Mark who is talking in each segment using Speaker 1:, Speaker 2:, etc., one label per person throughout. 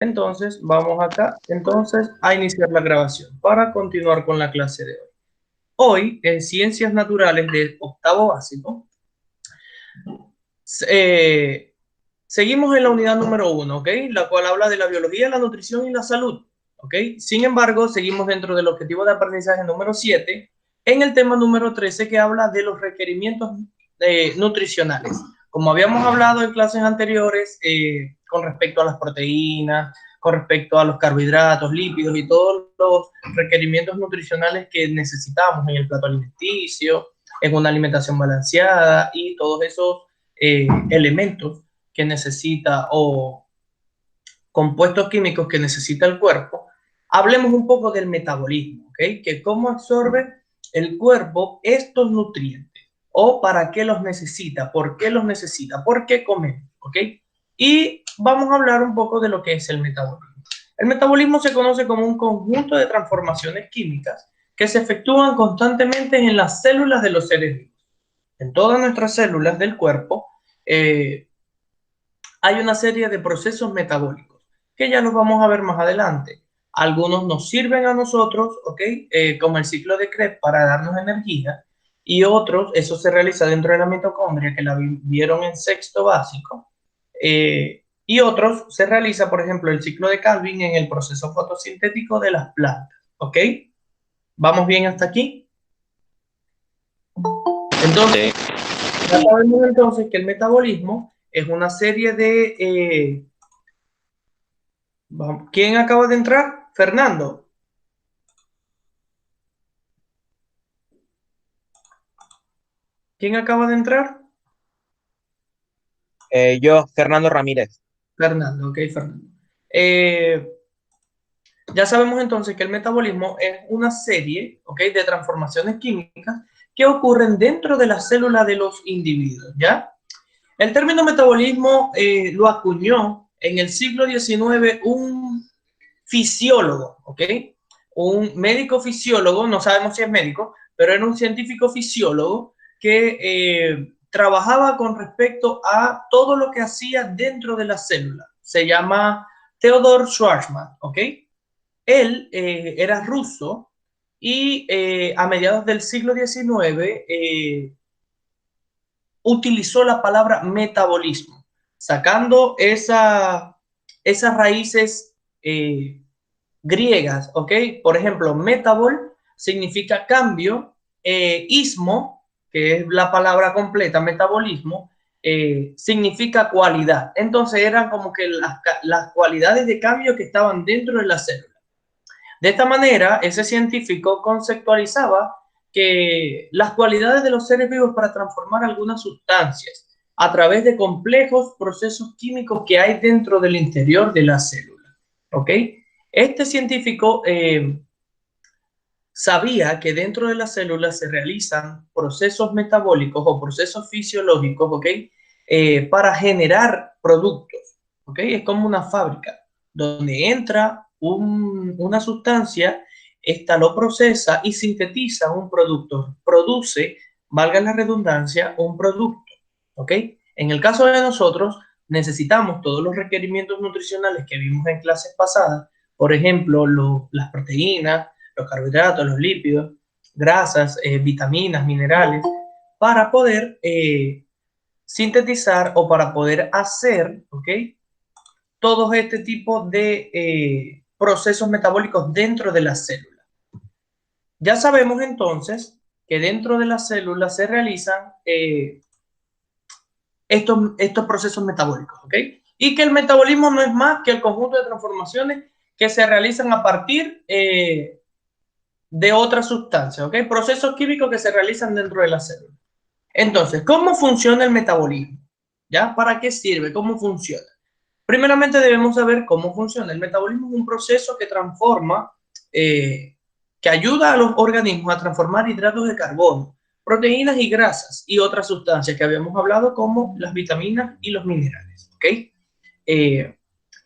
Speaker 1: Entonces, vamos acá, entonces, a iniciar la grabación para continuar con la clase de hoy. Hoy, en Ciencias Naturales de octavo básico, eh, seguimos en la unidad número 1, ¿ok? La cual habla de la biología, la nutrición y la salud, ¿ok? Sin embargo, seguimos dentro del objetivo de aprendizaje número 7, en el tema número 13, que habla de los requerimientos nutricionales. Como habíamos hablado en clases anteriores, con respecto a las proteínas, con respecto a los carbohidratos, lípidos y todos los requerimientos nutricionales que necesitamos en el plato alimenticio, en una alimentación balanceada y todos esos elementos que necesita o compuestos químicos que necesita el cuerpo, hablemos un poco del metabolismo, ¿ok? Que cómo absorbe el cuerpo estos nutrientes o para qué los necesita, por qué comemos, ¿ok? Y vamos a hablar un poco de lo que es el metabolismo. El metabolismo se conoce como un conjunto de transformaciones químicas que se efectúan constantemente en las células de los seres vivos. En todas nuestras células del cuerpo, hay una serie de procesos metabólicos que ya los vamos a ver más adelante. Algunos nos sirven a nosotros, ¿ok? Como el ciclo de Krebs para darnos energía, y otros, eso se realiza dentro de la mitocondria, que la vieron en sexto básico, y otros se realiza, por ejemplo, el ciclo de Calvin en el proceso fotosintético de las plantas, ¿ok? ¿Vamos bien hasta aquí? Entonces, ya sabemos entonces que el metabolismo es una serie de ¿quién acaba de entrar? Fernando. ¿Quién acaba de entrar?
Speaker 2: Yo, Fernando Ramírez.
Speaker 1: Fernando, ok, Fernando. Eh, ya sabemos entonces que el metabolismo es una serie, ok, de transformaciones químicas que ocurren dentro de la célula de los individuos, ¿ya? El término metabolismo lo acuñó en el siglo XIX un fisiólogo, ¿ok? Un médico fisiólogo, no sabemos si es médico, pero era un científico fisiólogo que trabajaba con respecto a todo lo que hacía dentro de la célula. Se llama Theodor Schwarzman, ¿ok? Él era ruso y a mediados del siglo XIX utilizó la palabra metabolismo, sacando esas raíces griegas, ¿ok? Por ejemplo, metabol significa cambio, ismo, que es la palabra completa, metabolismo, significa cualidad. Entonces eran como que las cualidades de cambio que estaban dentro de la célula. De esta manera, ese científico conceptualizaba que las cualidades de los seres vivos para transformar algunas sustancias a través de complejos procesos químicos que hay dentro del interior de la célula. ¿Ok? Este científico sabía que dentro de las células se realizan procesos metabólicos o procesos fisiológicos, ¿ok? Para generar productos, ¿ok? Es como una fábrica donde entra una sustancia, esta lo procesa y sintetiza un producto, produce, valga la redundancia, un producto, ¿ok? En el caso de nosotros, necesitamos todos los requerimientos nutricionales que vimos en clases pasadas, por ejemplo, las proteínas, los carbohidratos, los lípidos, grasas, vitaminas, minerales, para poder sintetizar o para poder hacer, ¿ok? Todo este tipo de procesos metabólicos dentro de la célula. Ya sabemos entonces que dentro de la célula se realizan estos procesos metabólicos, ¿ok? Y que el metabolismo no es más que el conjunto de transformaciones que se realizan a partir de otras sustancias, ¿ok? Procesos químicos que se realizan dentro de la célula. Entonces, ¿cómo funciona el metabolismo? ¿Ya? ¿Para qué sirve? ¿Cómo funciona? Primeramente debemos saber cómo funciona. El metabolismo es un proceso que transforma, que ayuda a los organismos a transformar hidratos de carbono, proteínas y grasas y otras sustancias que habíamos hablado como las vitaminas y los minerales, ¿ok? Eh,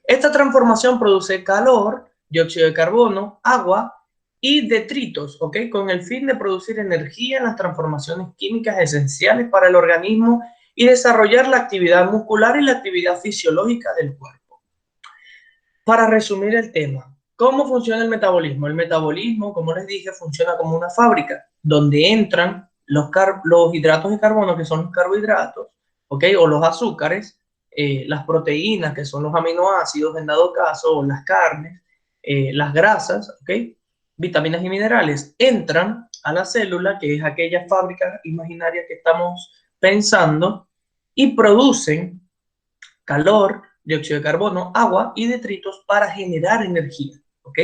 Speaker 1: Esta transformación produce calor, dióxido de carbono, agua y detritos, ¿ok? Con el fin de producir energía en las transformaciones químicas esenciales para el organismo y desarrollar la actividad muscular y la actividad fisiológica del cuerpo. para resumir el tema, ¿cómo funciona el metabolismo? El metabolismo, como les dije, funciona como una fábrica donde entran los hidratos de carbono, que son los carbohidratos, ¿ok? O los azúcares, las proteínas, que son los aminoácidos en dado caso, o las carnes, las grasas, ¿ok? Vitaminas y minerales, entran a la célula, que es aquella fábrica imaginaria que estamos pensando, y producen calor, dióxido de carbono, agua y detritos para generar energía, ¿ok?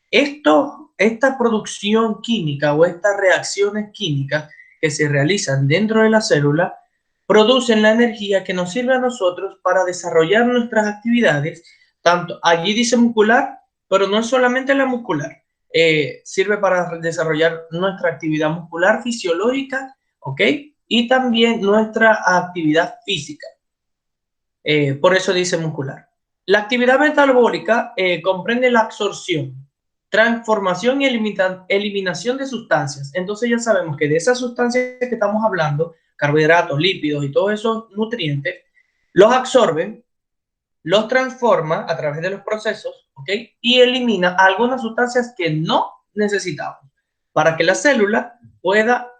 Speaker 1: Esta producción química o estas reacciones químicas que se realizan dentro de la célula producen la energía que nos sirve a nosotros para desarrollar nuestras actividades, tanto allí dice muscular, pero no es solamente la muscular, sirve para desarrollar nuestra actividad muscular fisiológica, ¿ok? Y también nuestra actividad física. Por eso dice muscular. La actividad metabólica comprende la absorción, transformación y eliminación de sustancias. Entonces ya sabemos que de esas sustancias que estamos hablando, carbohidratos, lípidos y todos esos nutrientes, los absorbe, los transforma a través de los procesos, ¿ok? Y elimina algunas sustancias que no necesitamos para que la célula pueda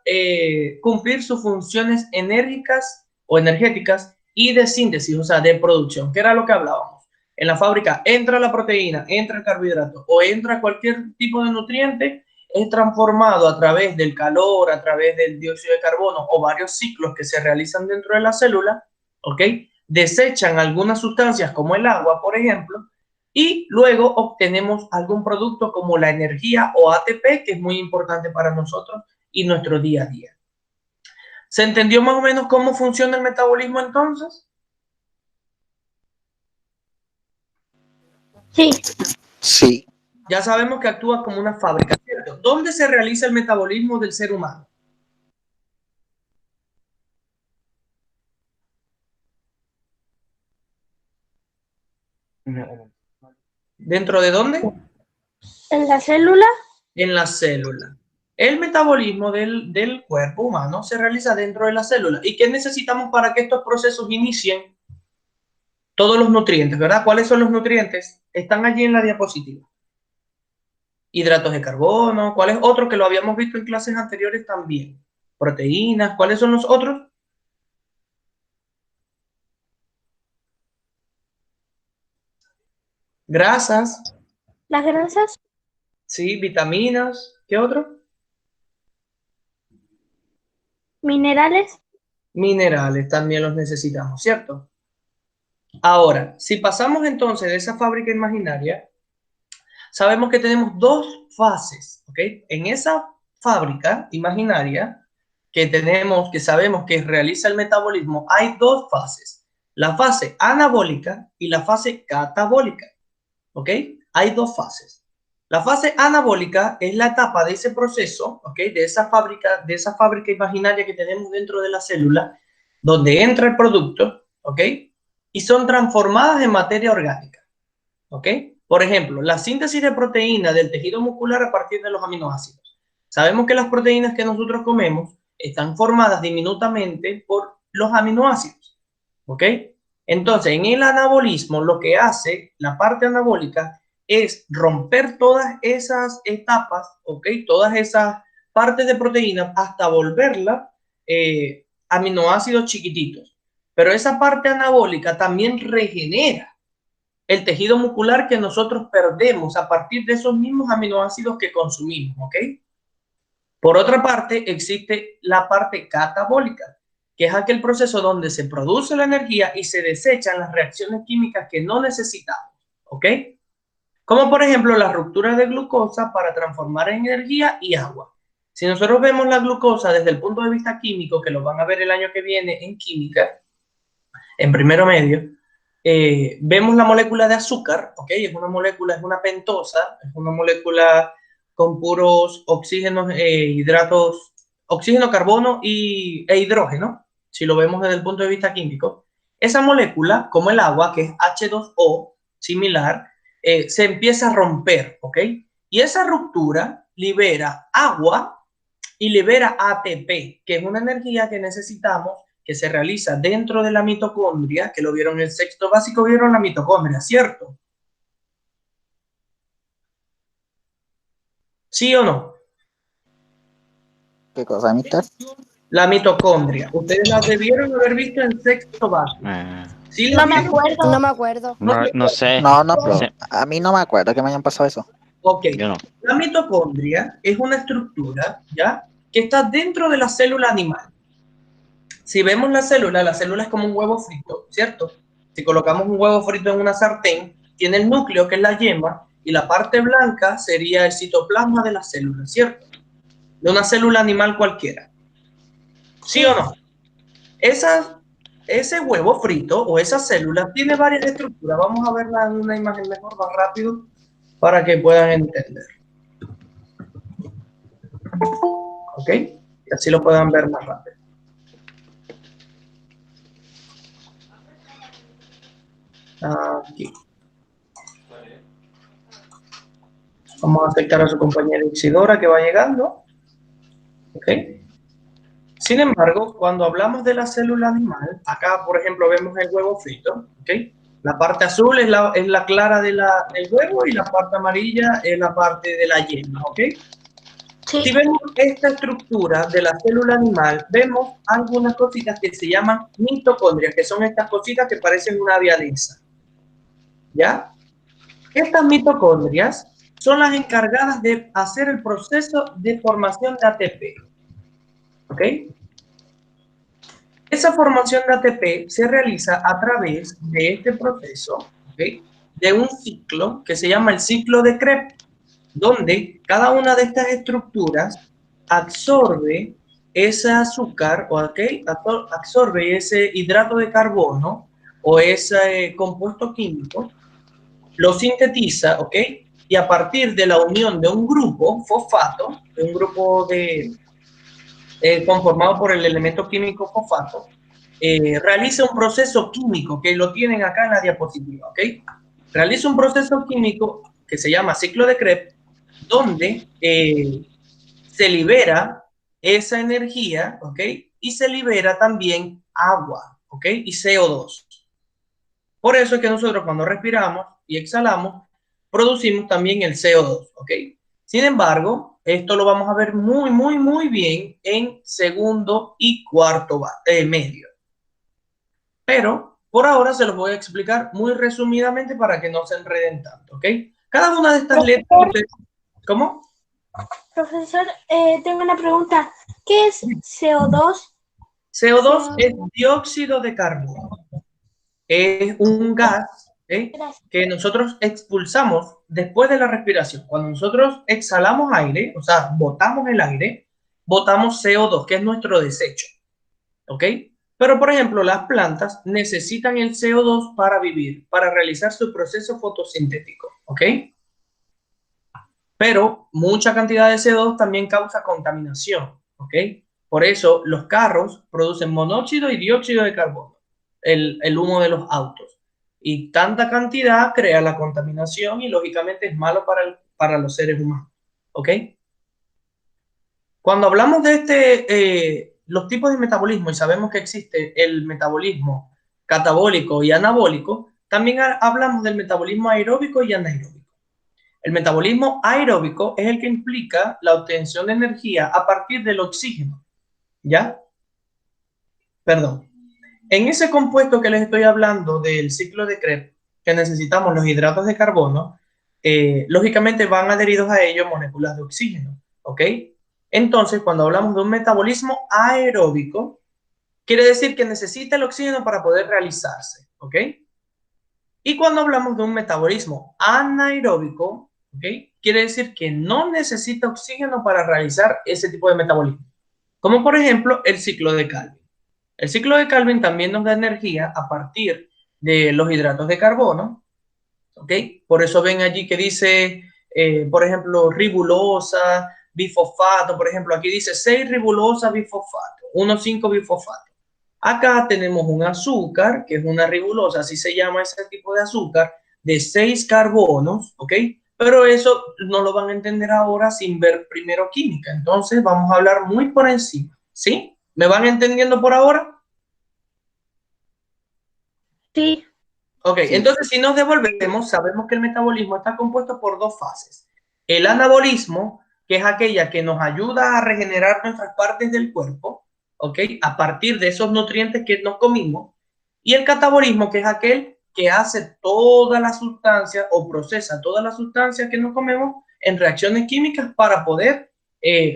Speaker 1: cumplir sus funciones enérgicas o energéticas y de síntesis, o sea, de producción, que era lo que hablábamos. En la fábrica entra la proteína, entra el carbohidrato o entra cualquier tipo de nutriente, es transformado a través del calor, a través del dióxido de carbono o varios ciclos que se realizan dentro de la célula, ¿ok? Desechan algunas sustancias como el agua, por ejemplo, y luego obtenemos algún producto como la energía o ATP, que es muy importante para nosotros y nuestro día a día. ¿Se entendió más o menos cómo funciona el metabolismo entonces?
Speaker 3: Sí.
Speaker 2: Sí.
Speaker 1: Ya sabemos que actúa como una fábrica, ¿cierto? ¿Dónde se realiza el metabolismo del ser humano? ¿Dentro de dónde?
Speaker 3: En la célula.
Speaker 1: En la célula. El metabolismo del cuerpo humano se realiza dentro de la célula. ¿Y qué necesitamos para que estos procesos inicien? Todos los nutrientes, ¿verdad? ¿Cuáles son los nutrientes? Están allí en la diapositiva. Hidratos de carbono, ¿cuál es otro que lo habíamos visto en clases anteriores también? Proteínas, ¿cuáles son los otros? Grasas,
Speaker 3: Las grasas.
Speaker 1: sí, vitaminas, ¿qué otro?
Speaker 3: Minerales.
Speaker 1: Minerales también los necesitamos, ¿cierto? Ahora, si pasamos entonces de esa fábrica imaginaria, sabemos que tenemos dos fases, ¿ok? En esa fábrica imaginaria que tenemos, que sabemos que realiza el metabolismo, hay dos fases, la fase anabólica y la fase catabólica, ¿ok? Hay dos fases. La fase anabólica es la etapa de ese proceso, ¿ok? De esa fábrica imaginaria que tenemos dentro de la célula, donde entra el producto, ¿ok? Y son transformadas en materia orgánica, ¿ok? Por ejemplo, la síntesis de proteína del tejido muscular a partir de los aminoácidos. Sabemos que las proteínas que nosotros comemos están formadas diminutamente por los aminoácidos, ¿ok? Entonces, en el anabolismo, lo que hace la parte anabólica es romper todas esas etapas, ¿ok? Todas esas partes de proteína hasta volverla aminoácidos chiquititos. Pero esa parte anabólica también regenera el tejido muscular que nosotros perdemos a partir de esos mismos aminoácidos que consumimos, ¿ok? Por otra parte, existe la parte catabólica, que es aquel proceso donde se produce la energía y se desechan las reacciones químicas que no necesitamos, ¿ok? Como por ejemplo la ruptura de glucosa para transformar en energía y agua. Si nosotros vemos la glucosa desde el punto de vista químico, que lo van a ver el año que viene en química, en primero medio, vemos la molécula de azúcar, ¿ok? Es una molécula, es una pentosa, es una molécula con puros oxígenos, hidratos, oxígeno, carbono e hidrógeno, si lo vemos desde el punto de vista químico. Esa molécula, como el agua, que es H2O, similar, se empieza a romper, ¿ok? Y esa ruptura libera agua y libera ATP, que es una energía que necesitamos, que se realiza dentro de la mitocondria, que lo vieron en el sexto básico, vieron la mitocondria, ¿cierto? ¿Sí o no?
Speaker 4: ¿Qué cosa, mister?
Speaker 1: La mitocondria. Ustedes la debieron haber visto en sexto básico. ¿Sí la
Speaker 3: No me
Speaker 1: vieron?
Speaker 3: acuerdo.
Speaker 5: No me acuerdo.
Speaker 1: No
Speaker 2: No,
Speaker 1: se
Speaker 2: no sé.
Speaker 4: No, pero
Speaker 2: Sí,
Speaker 4: a mí no me acuerdo que me hayan pasado eso.
Speaker 1: Ok.
Speaker 2: yo no.
Speaker 1: La mitocondria es una estructura, ¿ya? Que está dentro de la célula animal. Si vemos la célula es como un huevo frito, ¿cierto? Si colocamos un huevo frito en una sartén, tiene el núcleo, que es la yema, y la parte blanca sería el citoplasma de la célula, ¿cierto? De una célula animal cualquiera. ¿Sí o no? Ese huevo frito o esa célula tiene varias estructuras. Vamos a verla en una imagen mejor, más rápido, para que puedan entender. ¿Ok? Y así lo puedan ver más rápido. Aquí. Vamos a aceptar a su compañera Isidora, que va llegando. ¿Ok? Sin embargo, cuando hablamos de la célula animal, acá, por ejemplo, vemos el huevo frito. ¿Ok? La parte azul es la clara del huevo y la parte amarilla es la parte de la yema. ¿Ok?
Speaker 3: Sí.
Speaker 1: Si vemos esta estructura de la célula animal, vemos algunas cositas que se llaman mitocondrias, que son estas cositas que parecen una viadeza. ¿Ya? Estas mitocondrias son las encargadas de hacer el proceso de formación de ATP. ¿Ok? Esa formación de ATP se realiza a través de este proceso, ¿ok? De un ciclo que se llama el ciclo de Krebs, donde cada una de estas estructuras absorbe ese azúcar, ¿ok? Absorbe ese hidrato de carbono o ese compuesto químico, lo sintetiza, ¿ok? Y a partir de la unión de un grupo fosfato, de un grupo conformado por el elemento químico fosfato, realiza un proceso químico que lo tienen acá en la diapositiva, ¿ok? Realiza un proceso químico que se llama ciclo de Krebs, donde se libera esa energía, ¿ok? Y se libera también agua, ¿ok? Y CO2. Por eso es que nosotros cuando respiramos y exhalamos, producimos también el CO2, ¿ok? Sin embargo, esto lo vamos a ver muy, muy, muy bien en segundo y cuarto medio. Pero por ahora se los voy a explicar muy resumidamente para que no se enreden tanto, ¿ok? Cada una de estas letras... ¿Cómo?
Speaker 3: Profesor, tengo una pregunta. ¿Qué es CO2?
Speaker 1: CO2 es dióxido de carbono. Es un gas que nosotros expulsamos después de la respiración. Cuando nosotros exhalamos aire, o sea, botamos el aire, botamos CO2, que es nuestro desecho. ¿Ok? Pero, por ejemplo, las plantas necesitan el CO2 para vivir, para realizar su proceso fotosintético. ¿Ok? Pero mucha cantidad de CO2 también causa contaminación. ¿Ok? Por eso los carros producen monóxido y dióxido de carbono, el humo de los autos. Y tanta cantidad crea la contaminación y lógicamente es malo para los seres humanos. ¿Ok? Cuando hablamos de los tipos de metabolismo y sabemos que existe el metabolismo catabólico y anabólico, también hablamos del metabolismo aeróbico y anaeróbico. El metabolismo aeróbico es el que implica la obtención de energía a partir del oxígeno. ¿Ya? Perdón. En ese compuesto que les estoy hablando del ciclo de Krebs, que necesitamos los hidratos de carbono, lógicamente van adheridos a ellos moléculas de oxígeno. ¿Ok? Entonces, cuando hablamos de un metabolismo aeróbico, quiere decir que necesita el oxígeno para poder realizarse. ¿Ok? Y cuando hablamos de un metabolismo anaeróbico, ¿ok? Quiere decir que no necesita oxígeno para realizar ese tipo de metabolismo. Como por ejemplo el ciclo de Calvin. El ciclo de Calvin también nos da energía a partir de los hidratos de carbono, ¿ok? Por eso ven allí que dice, por ejemplo, ribulosa, bifosfato, por ejemplo, aquí dice 6 ribulosa bifosfato, 1,5 bifosfato. Acá tenemos un azúcar, que es una ribulosa, así se llama ese tipo de azúcar, de 6 carbonos, ¿ok? Pero eso no lo van a entender ahora sin ver primero química. Entonces vamos a hablar muy por encima, ¿sí? ¿Me van entendiendo por ahora?
Speaker 3: Sí.
Speaker 1: Ok,
Speaker 4: Sí.
Speaker 1: entonces si nos devolvemos, sabemos que el metabolismo está compuesto por dos fases. El anabolismo, que es aquella que nos ayuda a regenerar nuestras partes del cuerpo, ¿ok? A partir de esos nutrientes que nos comimos. Y el catabolismo, que es aquel que hace todas las sustancias o procesa todas las sustancias que nos comemos en reacciones químicas para poder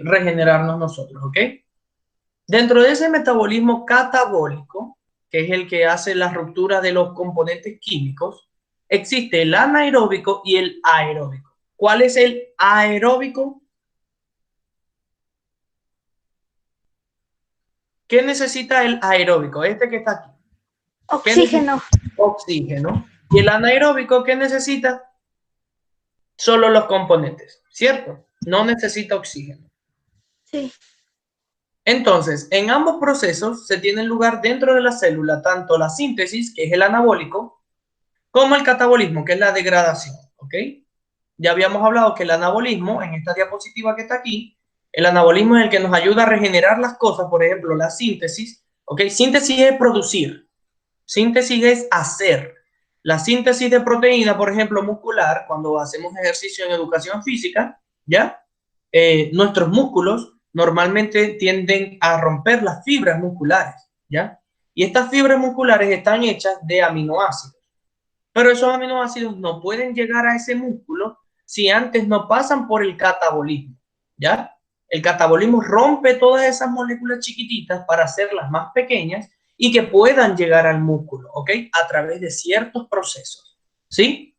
Speaker 1: regenerarnos nosotros, ¿ok? Dentro de ese metabolismo catabólico, que es el que hace la ruptura de los componentes químicos, existe el anaeróbico y el aeróbico. ¿Cuál es el aeróbico? ¿Qué necesita el aeróbico? Este que está aquí.
Speaker 3: Oxígeno.
Speaker 1: Oxígeno. ¿Y el anaeróbico qué necesita? Solo los componentes, ¿cierto? No necesita oxígeno.
Speaker 3: Sí.
Speaker 1: Entonces, en ambos procesos se tiene lugar dentro de la célula tanto la síntesis, que es el anabólico, como el catabolismo, que es la degradación, ¿ok? Ya habíamos hablado que el anabolismo, en esta diapositiva que está aquí, el anabolismo es el que nos ayuda a regenerar las cosas, por ejemplo, la síntesis, ¿ok? Síntesis es producir, síntesis es hacer. La síntesis de proteína, por ejemplo, muscular, cuando hacemos ejercicio en educación física, ¿ya? Nuestros músculos normalmente tienden a romper las fibras musculares, ¿ya? Y estas fibras musculares están hechas de aminoácidos. Pero esos aminoácidos no pueden llegar a ese músculo si antes no pasan por el catabolismo, ¿ya? El catabolismo rompe todas esas moléculas chiquititas para hacerlas más pequeñas y que puedan llegar al músculo, ¿ok? A través de ciertos procesos, ¿sí?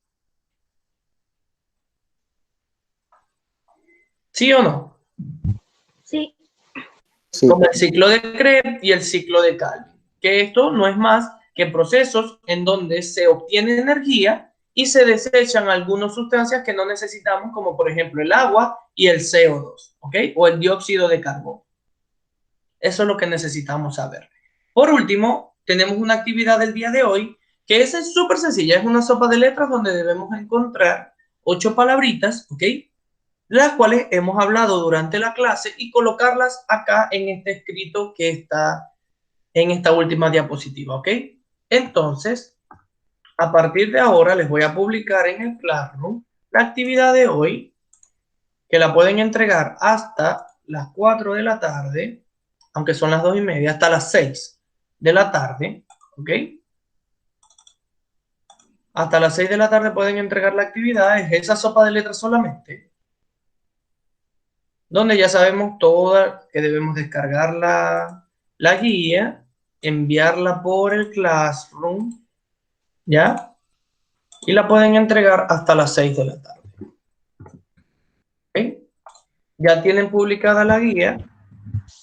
Speaker 1: ¿Sí o no?
Speaker 3: Sí.
Speaker 4: Sí.
Speaker 1: Como el ciclo de Krebs y el ciclo de Calvin, que esto no es más que procesos en donde se obtiene energía y se desechan algunas sustancias que no necesitamos, como por ejemplo el agua y el CO2, ¿ok? O el dióxido de carbono. Eso es lo que necesitamos saber. Por último, tenemos una actividad del día de hoy que es súper sencilla, es una sopa de letras donde debemos encontrar 8 palabritas, ¿ok? Las cuales hemos hablado durante la clase y colocarlas acá en este escrito que está en esta última diapositiva, ¿ok? Entonces, a partir de ahora les voy a publicar en el Classroom la actividad de hoy, que la pueden entregar hasta las 4 de la tarde, aunque son las 2:30, hasta las 6 de la tarde, ¿ok? Hasta las 6 de la tarde pueden entregar la actividad, es esa sopa de letras solamente, donde ya sabemos toda, que debemos descargar la guía, enviarla por el Classroom, ¿ya? Y la pueden entregar hasta las 6 de la tarde. ¿Ok? Ya tienen publicada la guía.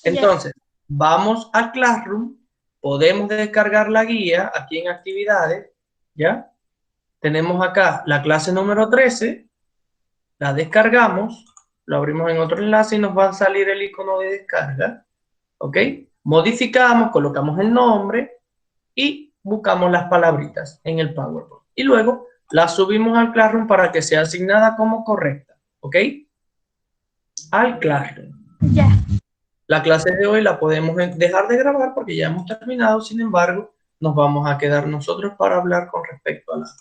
Speaker 1: Entonces, vamos al Classroom, podemos descargar la guía aquí en actividades, ¿ya? Tenemos acá la clase número 13, la descargamos, lo abrimos en otro enlace y nos va a salir el icono de descarga, ¿ok? Modificamos, colocamos el nombre y buscamos las palabritas en el PowerPoint. Y luego la subimos al Classroom para que sea asignada como correcta, ¿ok? Al Classroom.
Speaker 3: Ya.
Speaker 1: La clase de hoy la podemos dejar de grabar porque ya hemos terminado, sin embargo, nos vamos a quedar nosotros para hablar con respecto a las